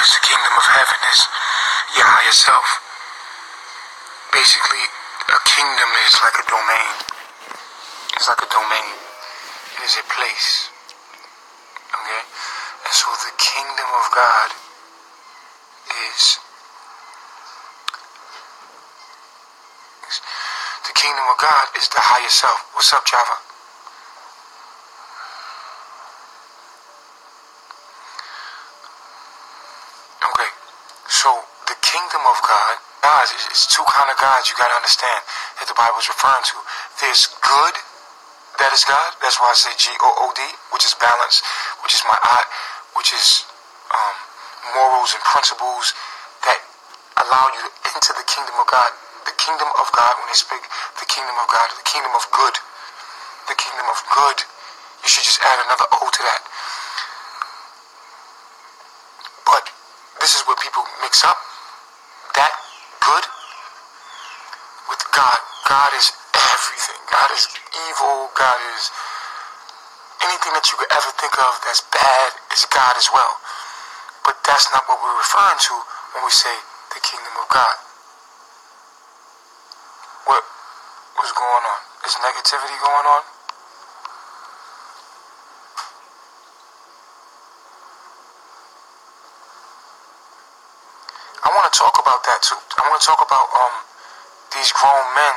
Because the kingdom of heaven is your higher self. Basically, a kingdom is like a domain. It's like a domain. It is a place. Okay? And so the kingdom of God is... The kingdom of God is the higher self. What's up, Java? Okay, so the kingdom of God, it's two kind of gods you got to understand that the Bible is referring to. There's good, that is God. That's why I say G-O-O-D, which is balance, which is my art, which is morals and principles that allow you to enter the kingdom of God. The kingdom of God, when they speak the kingdom of God, the kingdom of good. The kingdom of good. You should just add another O to that. But this is where people mix up that good with God. God is everything. God is evil. God is anything that you could ever think of that's bad is God as well. But that's not what we're referring to when we say the kingdom of God. What's going on? Is negativity going on? I want to talk about that too. I want to talk about these grown men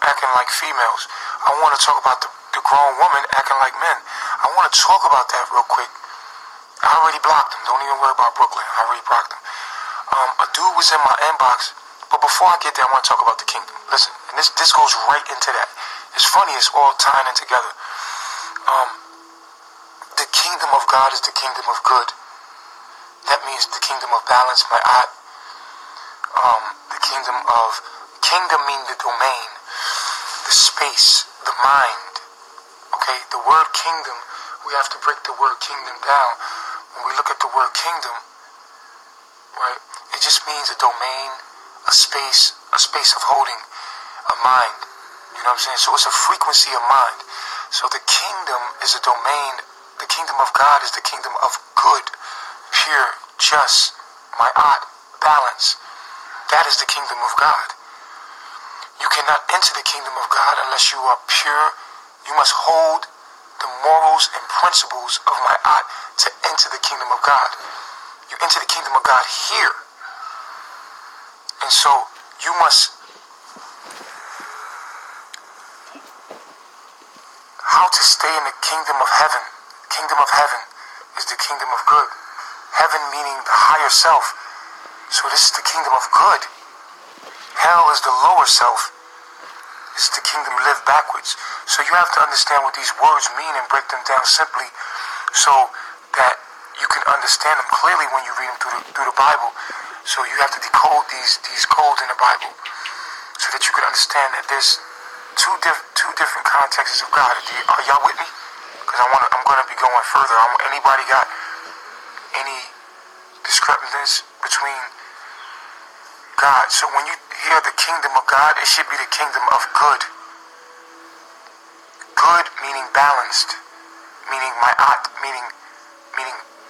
acting like females. I want to talk about the grown woman acting like men. I want to talk about that real quick. I already blocked them. Don't even worry about Brooklyn. I already blocked them. A dude was in my inbox. But before I get there, I want to talk about the kingdom. Listen, and this goes right into that. It's funny, it's all tying in together. The kingdom of God is the kingdom of good. That means the kingdom of balance, my art. The kingdom means the domain, the space, the mind. Okay, the word kingdom, we have to break the word kingdom down. When we look at the word kingdom, right, it just means a domain, a space of holding a mind. You know what I'm saying? So it's a frequency of mind. So the kingdom is a domain. The kingdom of God is the kingdom of good, pure, just, my art, balance. That is the kingdom of God. You cannot enter the kingdom of God unless you are pure. You must hold the morals and principles of my art to enter the kingdom of God. You enter the kingdom of God here. And so, you must, how to stay in the kingdom of heaven. Kingdom of heaven is the kingdom of good. Heaven meaning the higher self. So this is the kingdom of good. Hell is the lower self. This is the kingdom lived backwards. So you have to understand what these words mean and break them down simply so that you can understand them clearly when you read them through the Bible. So you have to decode these codes in the Bible so that you can understand that there's two different contexts of God. Are y'all with me? Because I'm going to be going further. Anybody got any discrepancies between God? So when you hear the kingdom of God, it should be the kingdom of good. Good meaning balanced, meaning my art, meaning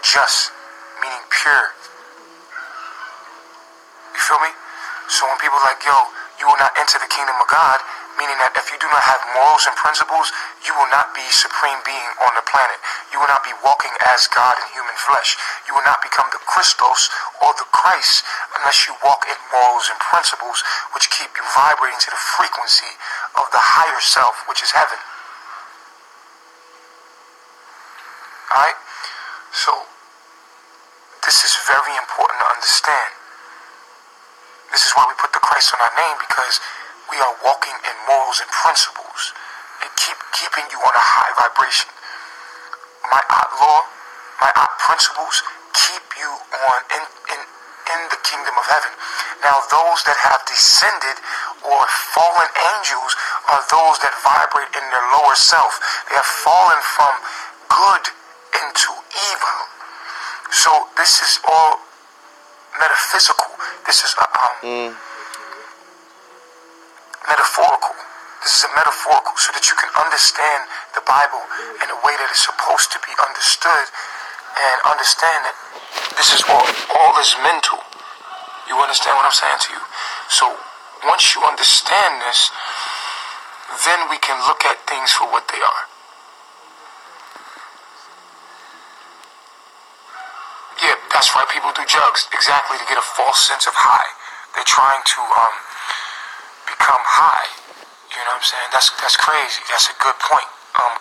just, meaning pure. You feel me? So when people are like, yo, you will not enter the kingdom of God, meaning that if you do not have morals and principles, you will not be supreme being on the planet. You will not be walking as God in human flesh. You will not become the Christos or the Christ unless you walk in morals and principles which keep you vibrating to the frequency of the higher self, which is heaven. Alright? So, this is very important to understand. This is why we put the Christ on our name, because we are walking in morals and principles and keeping you on a high vibration. My art law, my art principles keep you on in the kingdom of heaven. Now those that have descended or fallen angels are those that vibrate in their lower self. They have fallen from good into evil. So this is all metaphysical. This is metaphorical. This is a metaphorical so that you can understand the Bible in a way that it's supposed to be understood and understand that this is all is mental. You understand what I'm saying to you? So once you understand this, then we can look at things for what they are. Yeah, that's why people do drugs, exactly, to get a false sense of high. They're trying to become high. You know what I'm saying? That's crazy. That's a good point,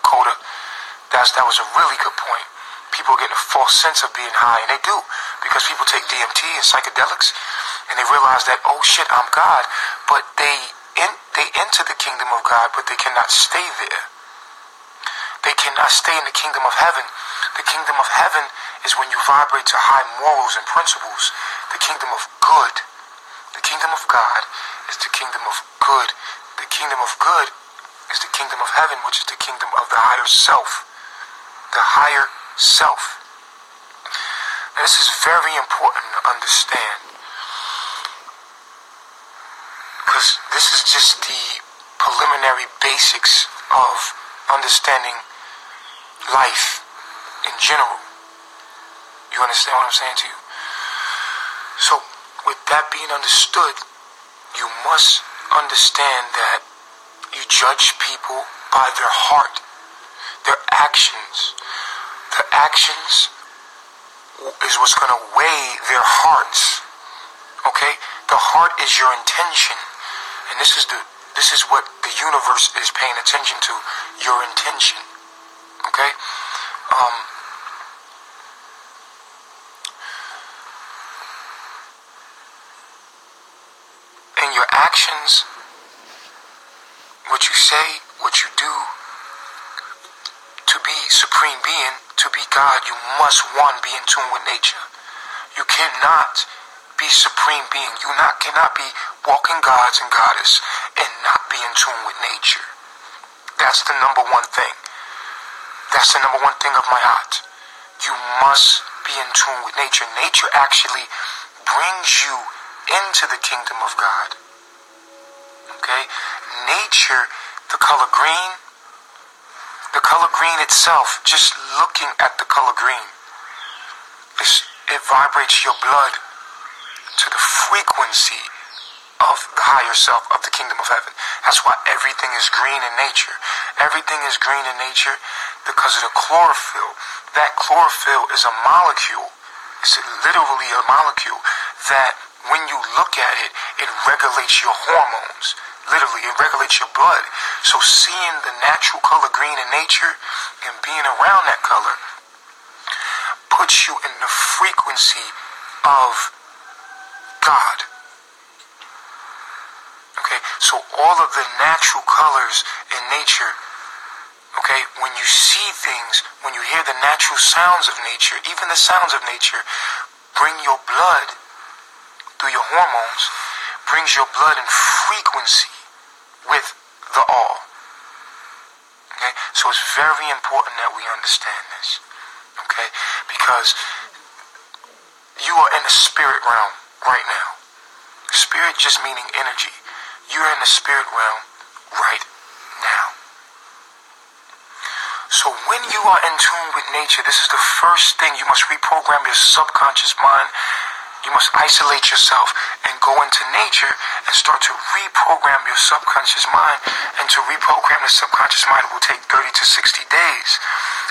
Coda. That was a really good point. People get a false sense of being high, and they do, because people take DMT and psychedelics, and they realize that, oh shit, I'm God, but they enter the kingdom of God, but they cannot stay there. They cannot stay in the kingdom of heaven. The kingdom of heaven is when you vibrate to high morals and principles. The kingdom of good. The kingdom of God is the kingdom of good. The kingdom of good is the kingdom of heaven, which is the kingdom of the higher self. The higher self. Now, this is very important to understand, because this is just the preliminary basics of understanding life in general. You understand what I'm saying to you? So, with that being understood, you must understand that you judge people by their heart, their actions. Their actions is what's going to weigh their hearts. Okay? The heart is your intention, and this is what the universe is paying attention to, your intention. Okay? And your actions, what you say, what you do, to be supreme being, to be God, you must, one, be in tune with nature. You cannot be supreme being. You cannot be walking gods and goddess and not be in tune with nature. That's the number one thing. That's the number one thing of my heart. You must be in tune with nature. Nature actually brings you into the kingdom of God. Okay? Nature, the color green itself, just looking at the color green, it vibrates your blood to the frequency of the higher self, of the kingdom of heaven. That's why everything is green in nature. Everything is green in nature because of the chlorophyll. That chlorophyll is a molecule. It's literally a molecule that when you look at it, it regulates your hormones. Literally, it regulates your blood. So seeing the natural color green in nature and being around that color puts you in the frequency of God. Okay, so all of the natural colors in nature, okay, when you see things, when you hear the natural sounds of nature, even the sounds of nature, bring your blood through your hormones, brings your blood in frequency with the all. Okay, so it's very important that we understand this. Okay, because you are in the spirit realm right now. Spirit just meaning energy. You're in the spirit realm right now. So when you are in tune with nature, this is the first thing. You must reprogram your subconscious mind. You must isolate yourself and go into nature and start to reprogram your subconscious mind. And to reprogram the subconscious mind will take 30 to 60 days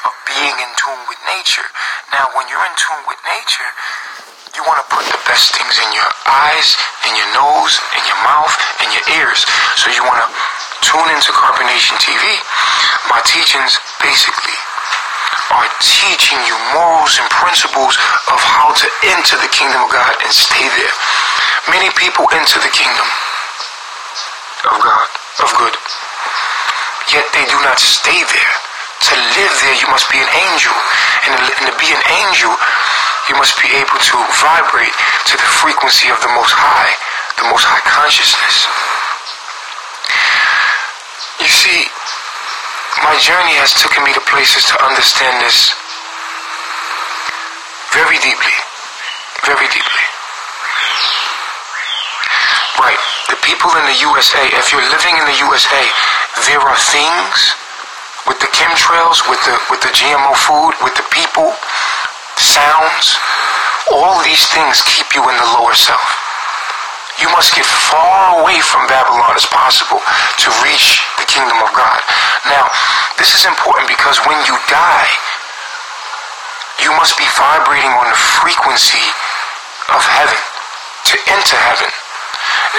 of being in tune with nature. Now, when you're in tune with nature, you want to put the best things in your eyes, in your nose, in your mouth, in your ears. So you want to tune into Carbonation TV. My teachings basically are teaching you morals and principles of how to enter the kingdom of God and stay there. Many people enter the kingdom of God, of good, yet they do not stay there. To live there, you must be an angel. And to be an angel, you must be able to vibrate to the frequency of the Most High consciousness. You see, my journey has taken me to places to understand this very deeply. Very deeply. Right. The people in the USA, if you're living in the USA, there are things with the chemtrails, with the GMO food, with the people, sounds, all of these things keep you in the lower self. You must get far away from Babylon as possible to reach the kingdom of God. Now, this is important because when you die, you must be vibrating on the frequency of heaven to enter heaven.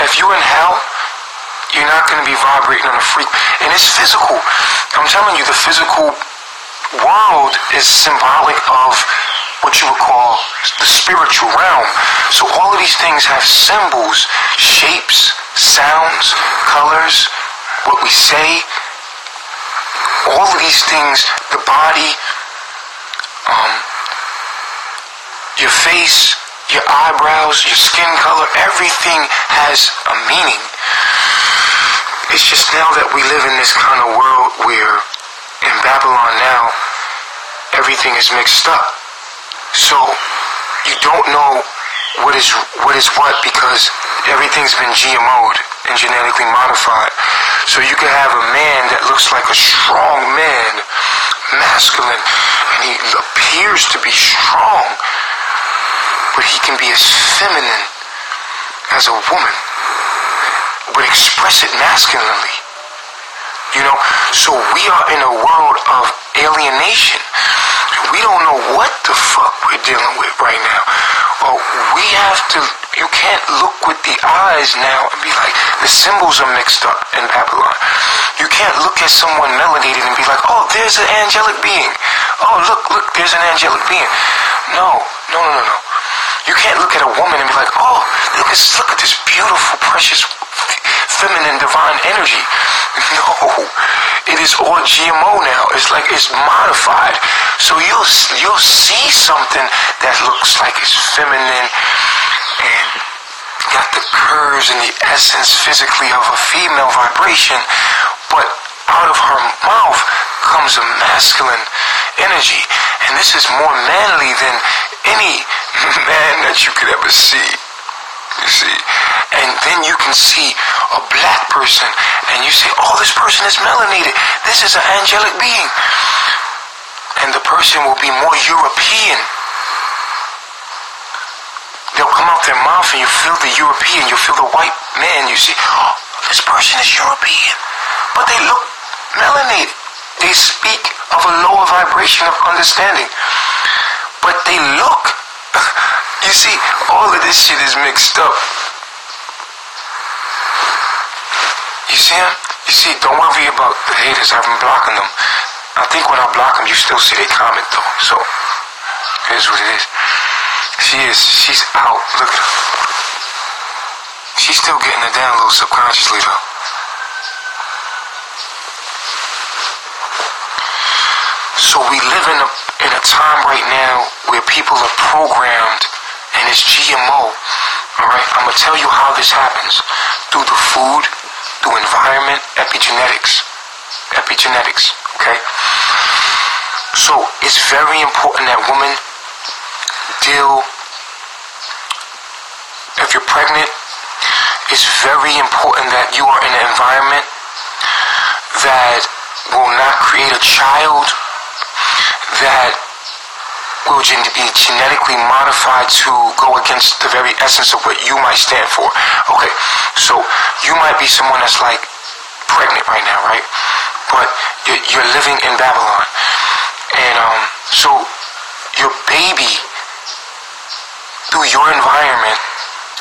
If you're in hell, you're not going to be vibrating on the frequency. And it's physical. I'm telling you, the physical world is symbolic of what you would call the spiritual realm. So all of these things have symbols, shapes, sounds, colors, what we say. All of these things, the body, your face, your eyebrows, your skin color, everything has a meaning. It's just now that we live in this kind of world where in Babylon now, everything is mixed up. So you don't know what is what because everything's been GMO'd and genetically modified. So you can have a man that looks like a strong man, masculine, and he appears to be strong, but he can be as feminine as a woman, but express it masculinely. You know, so we are in a world of alienation. We don't know what the fuck we're dealing with right now. Well, we have to, you can't look with the eyes now and be like, the symbols are mixed up in Babylon. You can't look at someone melanated and be like, oh, there's an angelic being. Oh, look, there's an angelic being. No. You can't look at a woman and be like, oh, look at this beautiful, precious, feminine, divine energy. No, it is all GMO now. It's like it's modified. So you'll see something that looks like it's feminine and got the curves and the essence physically of a female vibration, but out of her mouth comes a masculine energy. And this is more manly than any man that you could ever see. You see? And then you can see a black person and you say, oh, this person is melanated. This is an angelic being. And the person will be more European. They'll come out their mouth and you feel the European, you feel the white man. You see, oh, this person is European. But they look melanated. They speak of a lower vibration of understanding. But they look, you see, all of this shit is mixed up. You see them? You see, don't worry about the haters. I've been blocking them. I think when I block them, you still see they comment though. So, here's what it is. She's out. Look at her. She's still getting it down a little subconsciously though. So we live in a time right now where people are programmed and it's GMO. Alright, I'm gonna tell you how this happens. Through the food, through environment, epigenetics, okay? So it's very important that women deal, if you're pregnant, it's very important that you are in an environment that will not create a child that will be genetically modified to go against the very essence of what you might stand for. Okay, so you might be someone that's like pregnant right now, right? But you're living in Babylon. And so your baby, through your environment,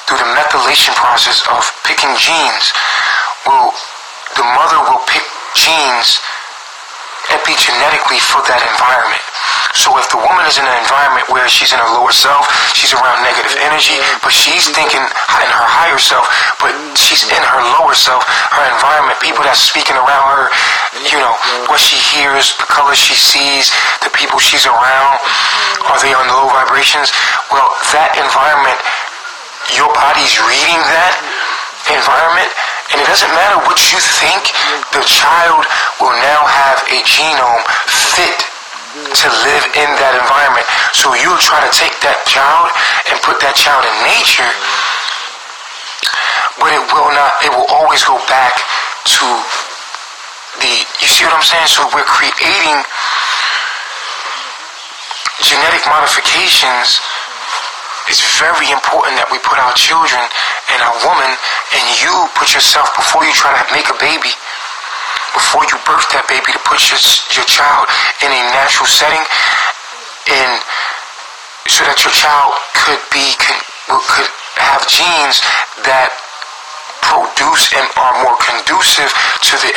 through the methylation process of picking genes, the mother will pick genes epigenetically for that environment. So if the woman is in an environment where she's in her lower self, she's around negative energy, but she's thinking in her higher self, but she's in her lower self, her environment, people that's speaking around her, you know, what she hears, the colors she sees, the people she's around, are they on low vibrations? Well, that environment, your body's reading that environment, and it doesn't matter what you think, the child will now have a genome fit to live in that environment. So you'll try to take that child and put that child in nature, but it will not, it will always go back to you see what I'm saying? So we're creating genetic modifications, it's very important that we put our children and our woman, and you put yourself, before you try to make a baby, before you birth that baby, to put your child in a natural setting, and so that your child could have genes that produce and are more conducive to the